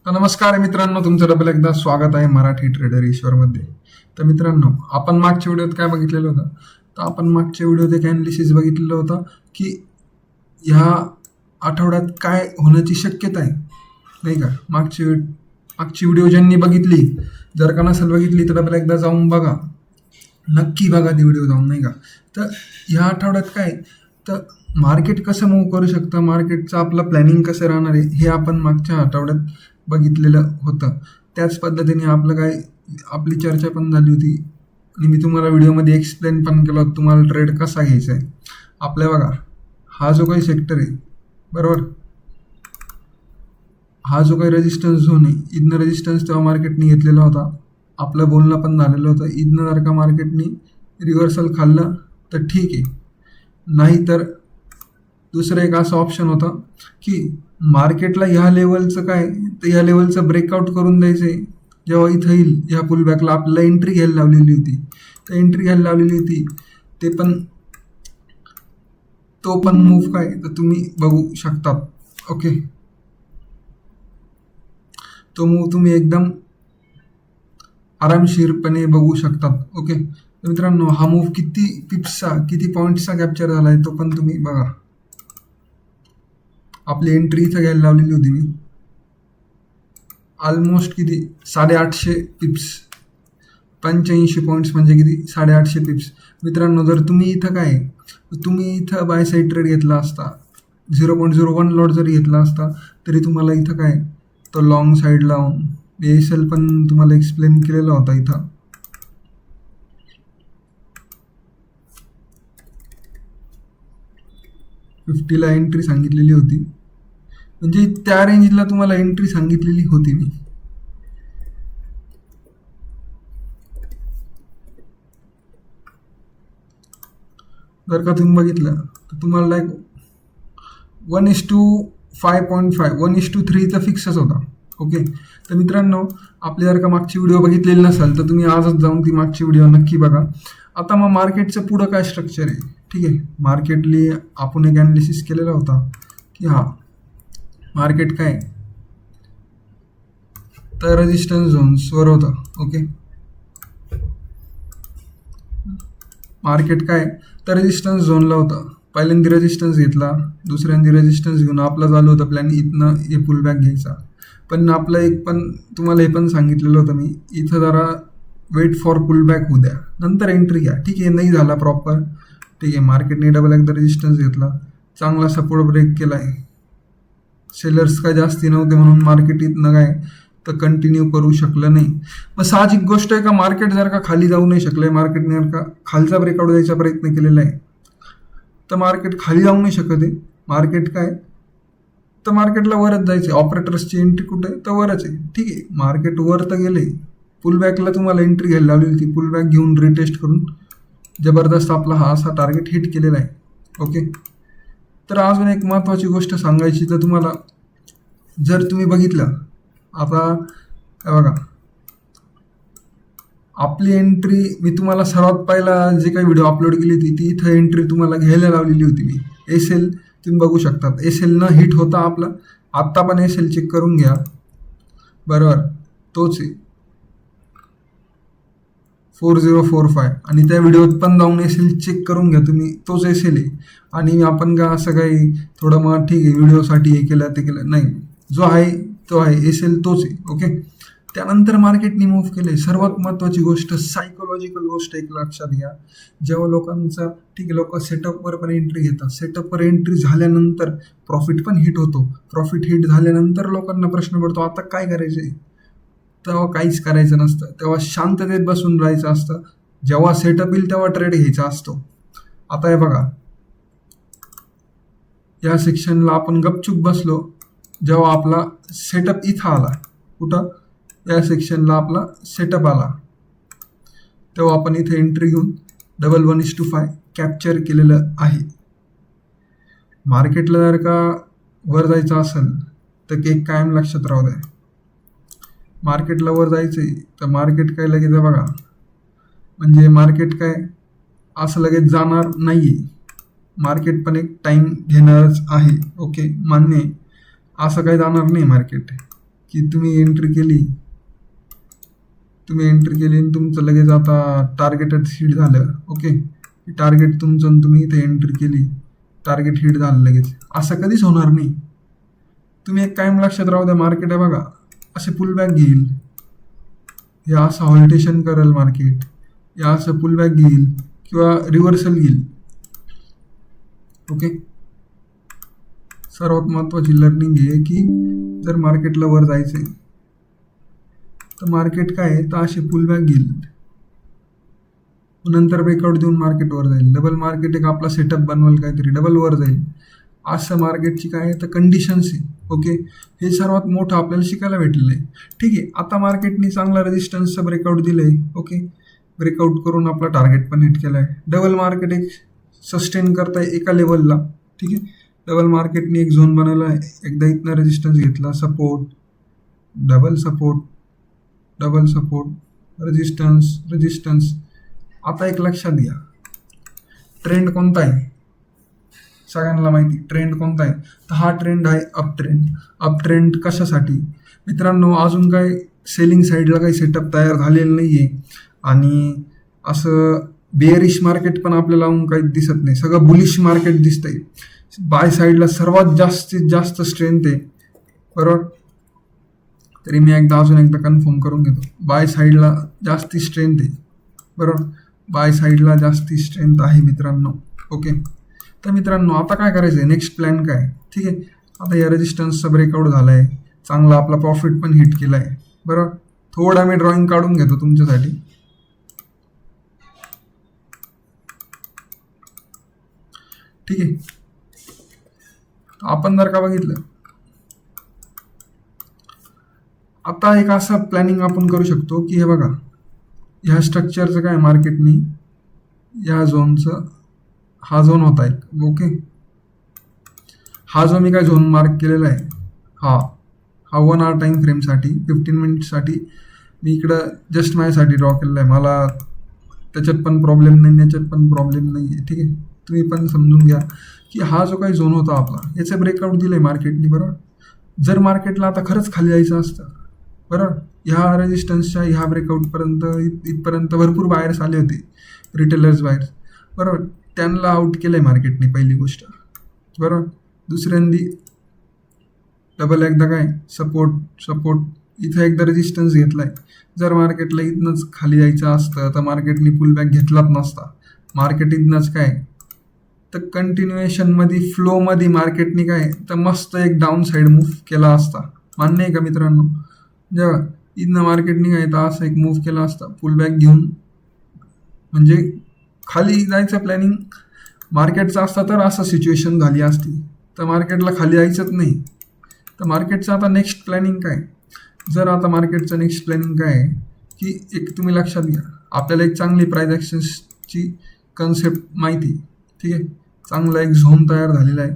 तर नमस्कार मित्रांनो, तुमचं डबल एकदा स्वागत आहे मराठी ट्रेडर ईश्वरमध्ये. तर मित्रांनो, आपण मागच्या व्हिडिओत काय बघितलेलं होतं? तर आपण मागच्या व्हिडिओत एक ॲनालिसिस बघितलेलं होतं की ह्या आठवड्यात काय होण्याची शक्यता आहे, नाही का? मागची व्हिडिओ ज्यांनी बघितली, जर का नसेल बघितली तर डबल एकदा जाऊन बघा, नक्की बघा ती व्हिडिओ जाऊन, नाही का? तर ह्या आठवड्यात काय, तर मार्केट कसं मूव्ह करू शकतं, मार्केटचं आपलं प्लॅनिंग कसं राहणार आहे, हे आपण मागच्या आठवड्यात बघितलेलं होतं. त्याच पद्धतीने आपली चर्चा पण झाली होती आणि मी तुम्हाला व्हिडिओमध्ये एक्सप्लेन पण केलं होतं तुम्हाला ट्रेड कसा घ्यायचा आहे. आपल्या बघा, हा जो काही सेक्टर आहे, बरोबर, हा जो काही रेजिस्टन्स झोन आहे, इथनं रेजिस्टन्स तेव्हा मार्केटने घेतलेला होता. आपलं बोलणं पण झालेलं होतं, इथनं जर का मार्केटने रिव्हर्सल खाल्लं तर ठीक आहे, नाहीतर दुसरं एक असं ऑप्शन होतं की मार्केटला ह्या लेवलचं काय, तर ह्या लेवलचं ब्रेकआउट करून द्यायचं आहे. जेव्हा इथं येईल ह्या पुलबॅकला आपल्याला एंट्री घ्यायला लावलेली होती, तर एंट्री घ्यायला लावलेली होती, तो पण मूव्ह काय तर तुम्ही बघू शकतात. ओके, तो मूव्ह तुम्ही एकदम आरामशीरपणे बघू शकतात. ओके, तर मित्रांनो, हा मूव्ह किती पॉईंटचा कॅप्चर झाला आहे तो पण तुम्ही बघा. आपली एंट्री इथं घ्यायला लावलेली होती मी, ऑलमोस्ट किती 850 पिप्स, 85 पॉईंट्स म्हणजे किती 850 पिप्स. मित्रांनो, जर तुम्ही इथं बाय साईड ट्रेड घेतला असता, 0.01 लॉट जरी घेतला असता तरी तुम्हाला इथं काय, तो लॉंग साईड लावून ASL पण तुम्हाला एक्सप्लेन केलेला होता. इथं 50ला एंट्री सांगितलेली होती, म्हणजे त्या रेंजला तुम्हाला एंट्री सांगितलेली होती मी. जर का तुम्ही बघितलं तर तुम्हाला 1:5.5 1:3 तर फिक्सच होता. ओके, तर मित्रांनो, आपली जर का मागची व्हिडिओ बघितलेली नसाल तर तुम्ही आजच जाऊन ती मागची व्हिडिओ नक्की बघा. आता मग मार्केटचं पुढं काय स्ट्रक्चर आहे, ठीक आहे. मार्केटली आपण एक ॲनालिसिस केलेला होता की मार्केट काय तर रेजिस्टन्स झोन्सवर होतं. ओके, मार्केट काय तर रेजिस्टन्स झोनला होतं. पहिल्यांदा रेजिस्टन्स घेतला, दुसऱ्यांदा रेजिस्टन्स घेऊन आपला चालू होता प्लॅन इथनं हे पुल बॅक घ्यायचा. पण तुम्हाला हे पण सांगितलेलं होतं मी, इथं जरा वेट फॉर पुल बॅक होऊ द्या, नंतर एंट्री घ्या. ठीक आहे, नाही झाला प्रॉपर, ठीक आहे. मार्केटने डबल एकदा रेजिस्टन्स घेतला, चांगला सपोर्ट ब्रेक केला आहे. सेलर्स काय जास्ती नव्हते म्हणून मार्केट इथनं काय तर कंटिन्यू करू शकलं नाही. मग साहजिक गोष्ट आहे का मार्केट जर का खाली जाऊ नाही शकलंय, मार्केटने जर का खालचा ब्रेकआउट द्यायचा प्रयत्न केलेला आहे तर मार्केट खाली जाऊ नाही शकत आहे. मार्केट काय तर मार्केटला वरच जायचं आहे. ऑपरेटर्सची एंट्री कुठे तर वरच आहे. ठीक आहे, मार्केट वर तर गेले, पुलबॅकला तुम्हाला एंट्री घ्यायला लावली होती, पुलबॅक घेऊन रिटेस्ट करून जबरदस्त आपला हा असा टार्गेट हिट केलेला आहे. ओके, तर अजून एक महत्त्वाची गोष्ट सांगायची तर तुम्हाला, जर तुम्ही बघितलं आता बघा, आपली एंट्री मी तुम्हाला सर्वात पहिला जे काही व्हिडिओ अपलोड केली होती ती इथं एंट्री तुम्हाला घ्यायला लावलेली होती मी. SL तुम्ही बघू शकतात, SL न हिट होता आपला. आत्ता पण SL चेक करून घ्या, बरोबर, तोच आहे 4045. आणि त्या व्हिडिओत पण जाऊन SL चेक करून घ्या तुम्ही, तोच SL आहे. आणि आपण का असं काही थोडं मग ठीक आहे व्हिडिओसाठी हे केलं ते केलं, नाही, जो आहे तो आहे, SL तोच आहे. ओके, त्यानंतर मार्केटने मूव्ह केले. सर्वात महत्त्वाची गोष्ट, सायकोलॉजिकल गोष्ट एक लक्षात घ्या. जेव्हा लोकांचा ठीक आहे, लोक सेटअपवर पण एंट्री घेतात, सेटअपवर एंट्री झाल्यानंतर प्रॉफिट पण हिट होतो. प्रॉफिट हिट झाल्यानंतर लोकांना प्रश्न पडतो आता काय करायचंय, तेव्हा काहीच करायचं नसतं, तेव्हा शांततेत बसून राहायचं असतं. जेव्हा सेटअप येईल तेव्हा ट्रेड घ्यायचा असतो. आता हे बघा, या सेक्शनला आपण गपचूप बसलो, जेव्हा आपला सेटअप इथं आला, कुठं या सेक्शनला आपला सेटअप आला, तेव्हा आपण इथे एंट्री घेऊन 1:5 कॅप्चर केलेलं आहे. मार्केटला जर का वर जायचं असेल तर एक कायम लक्षात राहू द्या, मार्केटला वर जायचंय तर मार्केट काय लगेच बघा, म्हणजे मार्केट काय असं लगेच जाणार नाहीये. मार्केट पण एक टाइम घेणारच आहे. ओके, मान्य आहे, असं काही जाणार नाही मार्केट. की तुम्ही एंट्री केली आणि तुमचं लगेच आता टार्गेटेड हिट झालं. ओके, टार्गेट तुमचं आणि तुम्ही इथे एंट्री केली, टार्गेट हिट झालं लगेच. असं कधीच होणार नाही. तुम्ही एक कायम लक्षात राहू द्या, मार्केट आहे बघा असे पुलबॅक घेईल, या असं हॉल्टेशन करेल मार्केट, या असं पुलबॅक घेईल किंवा रिव्हर्सल घेईल. ओके, सर्वात महत्त्वाची लर्निंग आहे की जर मार्केटला वर जायचंय तर मार्केट काय आहे, तर असे पुलबॅक घेईल, नंतर ब्रेकआउट देऊन मार्केट वर जाईल, डबल मार्केट एक आपला सेटअप बनवेल काहीतरी, डबल वर जाईल. असं मार्केटची काय आहे तर कंडिशन्स आहे. ओके, हे सर्वात मोठं आपल्याला शिकायला भेटलेलं आहे. ठीक आहे, आता मार्केटनी चांगला रेजिस्टन्सचं ब्रेकआउट दिलंय. ओके, ब्रेकआउट करून आपला टार्गेट पण हिट केला आहे. डबल मार्केट एक सस्टेन करताय एका लेवलला. ठीक आहे, डबल मार्केटने एक झोन बनवला आहे, एकदा इथनं रेजिस्टन्स घेतला, support, double support, double support, resistance. आता एक लक्षात घ्या, ट्रेंड कोणता आहे सगळ्यांना माहिती. ट्रेंड कोणता आहे तर हा ट्रेंड आहे अप ट्रेंड. कशासाठी मित्रांनो, अजून काय सेलिंग साईडला काही सेटअप तयार झालेलं नाही आहे आणि असं बेअरिश मार्केट पण आपल्याला काही दिसत नाही, सगळं बुलिश मार्केट दिसतंय. बाय साईडला सर्वात जास्तीत जास्त स्ट्रेंथ आहे, बरोबर. तरी मी अजून एकदा कन्फर्म करून घेतो, बाय साईडला जास्ती स्ट्रेंथ आहे, बरोबर. बाय साईडला जास्ती स्ट्रेंथ आहे मित्रांनो. ओके, तर मित्रांनो आता काय करायचं आहे, नेक्स्ट प्लॅन काय. ठीक आहे, आता या रेजिस्टन्सचा ब्रेकआउट झाला आहे, चांगला आपला प्रॉफिट पण हिट केला आहे, बरोबर. थोडा मी ड्रॉइंग काढून घेतो तुमच्यासाठी. ठीक आहे, आपण जर का बघितलं, आता एक असं प्लॅनिंग आपण करू शकतो की हे बघा, ह्या स्ट्रक्चरचं काय मार्केटनी या झोनचं, हा झोन होता एक. ओके, हा जो मी काय झोन मार्क केलेला आहे, हा 1 आवर टाईम फ्रेमसाठी 15 मिनिटसाठी मी इकडं जस्ट माझ्यासाठी ड्रॉ केलेला आहे. मला त्याच्यात पण प्रॉब्लेम नाही, याच्यात पण प्रॉब्लेम नाही आहे. ठीक आहे, तुम्ही पण समजून घ्या की हा जो काही झोन होता आपला, याचं ब्रेकआउट दिलं आहे मार्केटनी, बरोबर. जर मार्केटला आता खरंच खाली यायचं असतं, बरोबर, ह्या रेजिस्टन्सच्या ह्या ब्रेकआउटपर्यंत इथपर्यंत भरपूर बायर्स आले होते, रिटेलर्स बायर्स, बरोबर. त्यांना आउट केलं आहे मार्केटने, पहिली गोष्ट, बरोबर. दुसऱ्यांदी डबल एकदा काय सपोर्ट इथं एकदा रेजिस्टन्स घेतला आहे. जर मार्केटला इथनंच खाली यायचं असतं तर मार्केटने पुलबॅक घेतलाच नसता. मार्केट इथनंच काय तर कंटिन्युएशनमध्ये फ्लोमध्ये मार्केटने काय तर मस्त एक डाऊन साईड मूव्ह केला असता. मान्य आहे का मित्रांनो? जेव्हा इथनं मार्केटने काय तर असं एक मूव्ह केला असता पुलबॅक घेऊन, म्हणजे खाली जायचं प्लॅनिंग मार्केटचं असतं तर असं सिच्युएशन झाली असती, तर मार्केटला खाली यायचंच नाही. तर मार्केटचं आता नेक्स्ट प्लॅनिंग काय, जर आता मार्केटचं नेक्स्ट प्लॅनिंग काय आहे की एक तुम्ही लक्षात घ्या, आपल्याला एक चांगली प्राइस ॲक्शन्सची कन्सेप्ट माहिती, ठीक आहे. चांगला एक झोन तयार झालेला आहे,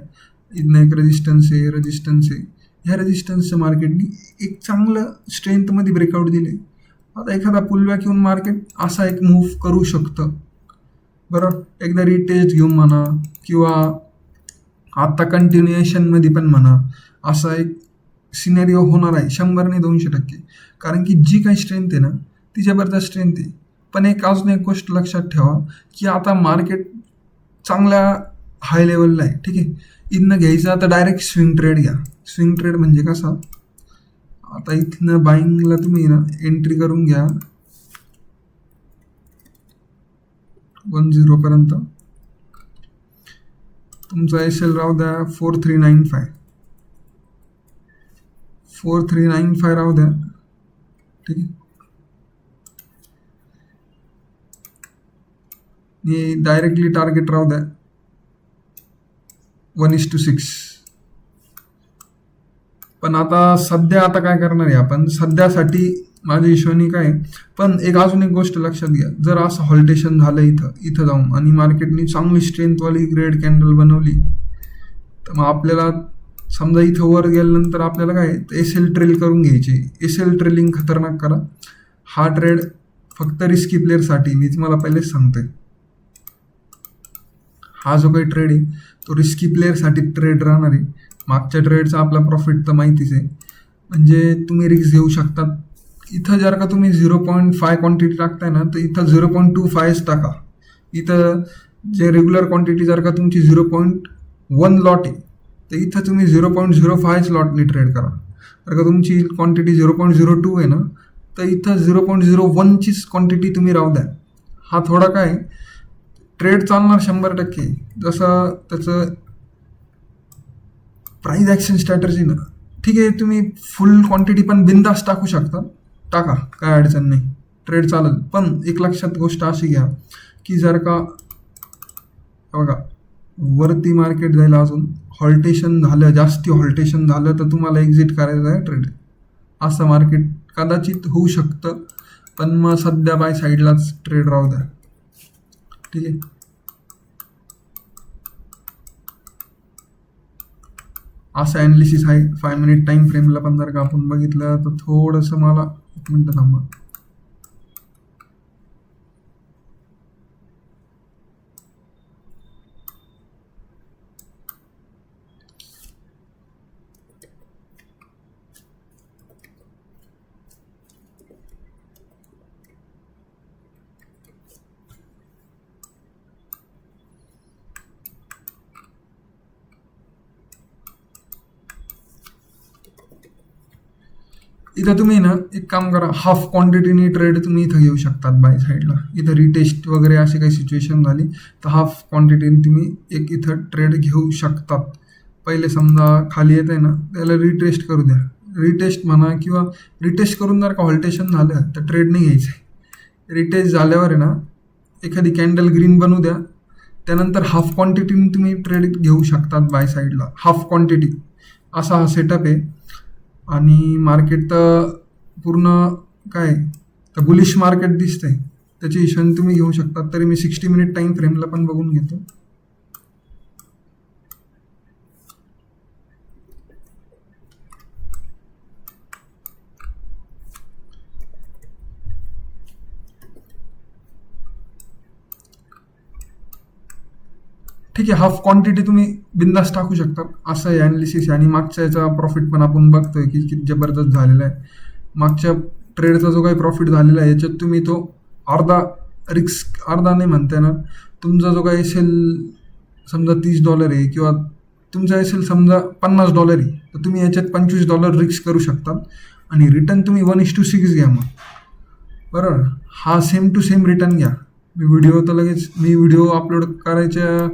इथनं एक रेजिस्टन्स आहे. ह्या रेजिस्टन्सच्या मार्केटनी एक चांगलं स्ट्रेंथमध्ये ब्रेकआउट दिले. आता एखादा पुलबॅक येऊन मार्केट असा एक मूव्ह करू शकतं, बरोबर. एकदा रिटेस्ट घेऊन म्हणा किंवा आता कंटिन्युएशनमध्ये पण म्हणा, असा एक सिनेरिओ होणार आहे 100 नाही 200%. कारण की जी काही स्ट्रेंथ आहे ना ती जबरदस्त स्ट्रेंथ आहे. पण अजून एक गोष्ट लक्षात ठेवा की आता मार्केट चांगल्या हाय लेवलला आहे, ठीक आहे. इथनं घ्यायचं तर डायरेक्ट स्विंग ट्रेड घ्या. स्विंग ट्रेड म्हणजे कसा, आता इथनं बाईंगला तुम्ही ना एंट्री करून घ्या 10 पर्यंत, तुमचा SL राहू द्या 4395 राहू द्या, ठीक आहे. आणि डायरेक्टली टार्गेट राहू द्या 1:6. पण आता सध्या काय करणार आहे आपण, सध्यासाठी माझ्या हिशोबाने काय, पण अजून एक गोष्ट लक्षात घ्या, जर असं हॉल्टेशन झालं इथं जाऊन आणि मार्केटनी चांगली स्ट्रेंथवाली ग्रेड कॅन्डल बनवली, तर मग आपल्याला समजा इथं वर गेल्यानंतर आपल्याला काय SL ट्रेल करून घ्यायची. SL ट्रेलिंग खतरनाक करा. हा ट्रेड फक्त रिस्की प्लेअरसाठी, मी तुम्हाला पहिलेच सांगतोय. हा जो काही ट्रेड आहे तो रिस्की प्लेअरसाठी ट्रेड राहणार आहे. मागच्या ट्रेडचा आपला प्रॉफिट तर माहितीच आहे, म्हणजे तुम्ही रिस्क घेऊ शकतात. इथं जर का तुम्ही 0.5 क्वांटिटी टाकताय ना, तर इथं 0.25 टाका. इथं जे रेग्युलर क्वांटिटी जर का तुमची 0.1 लॉट आहे, तर इथं तुम्ही 0.05 लॉटनी ट्रेड करा. जर का तुमची क्वांटिटी 0.02 आहे ना, तर इथं 0.01चीच क्वांटिटी तुम्ही राहू द्या. हा थोडा काय ट्रेड चालणार 100%. जसं त्याचं प्राइस ॲक्शन स्ट्रॅटर्जी ना, ठीक आहे, तुम्ही फुल क्वांटिटी पण बिंदास टाकू शकता. टाका, काय अडचण नाही, ट्रेड चालेल. पण एक लक्षात गोष्ट अशी घ्या की जर का बघा वरती मार्केट जायला अजून हॉल्टेशन झालं, जास्ती हॉल्टेशन झालं, तर तुम्हाला एक्झिट करायचं आहे ट्रेड. असं मार्केट कदाचित होऊ शकतं, पण मग सध्या बाय साईडलाच ट्रेड राहू द्या. ठीक आहे. असं ॲनालिसिस आहे 5 मिनिट टाईम फ्रेमला. पण जर का आपण बघितलं तर थोडंसं मला 1 मिनिट थांबा. इथं तुम्ही ना एक काम करा, हाफ क्वांटिटीनी ट्रेड तुम्ही इथं घेऊ शकतात बाय साईडला. इथं रिटेस्ट वगैरे अशी काही सिच्युएशन झाली तर हाफ क्वांटिटीने तुम्ही एक इथं ट्रेड घेऊ शकतात. पहिले समजा खाली येत आहे ना, त्याला रिटेस्ट करू द्या. रिटेस्ट म्हणा किंवा रिटेस्ट करून जर का हॉल्टेशन झालं तर ट्रेड नाही घ्यायचं आहे. रिटेस्ट झाल्यावर आहे ना, एखादी कॅन्डल ग्रीन बनवू द्या. त्यानंतर हाफ क्वांटिटीने तुम्ही ट्रेड घेऊ शकतात बाय साईडला. हाफ क्वांटिटी असा हा सेटअप आहे. आणि मार्केट तर पूर्ण काय तर बुलिश मार्केट दिसतंय, त्याची हिशोबाने तुम्ही घेऊ शकता. तरी मी 60 मिनिट टाईम फ्रेमला पण बघून घेतो. ठीक आहे, हाफ क्वांटिटी तुम्ही बिंदास टाकू शकता. असं आहे ॲनालिसिस. आणि मागच्या याचा प्रॉफिट पण आपण बघतोय की किती जबरदस्त झालेला आहे. मागच्या ट्रेडचा जो काही प्रॉफिट झालेला आहे याच्यात तुम्ही तो अर्धा रिस्क, अर्धा नाही म्हणता येणार, तुमचा जो काही असेल समजा $30 आहे किंवा तुमचा असेल समजा $50 आहे, तर तुम्ही याच्यात $25 रिस्क करू शकता. आणि रिटर्न तुम्ही 1:6 घ्या मग, बरोबर. हा सेम टू सेम रिटर्न घ्या. मी व्हिडिओ अपलोड करायच्या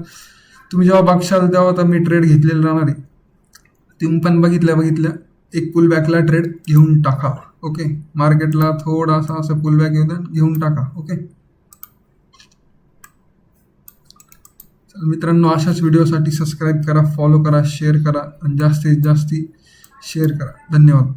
तुम्ही जेव्हा बघशाल तेव्हा तर मी ट्रेड घेतलेलं राहणार आहे. तुम्ही पण बघितल्या एक पुल बॅकला ट्रेड घेऊन टाका. ओके, मार्केटला थोडासा असं पुल बॅक येऊ द्या, घेऊन टाका. ओके, मित्रांनो, अशाच व्हिडिओसाठी सबस्क्राईब करा, फॉलो करा, शेअर करा आणि जास्तीत जास्त शेअर करा. धन्यवाद.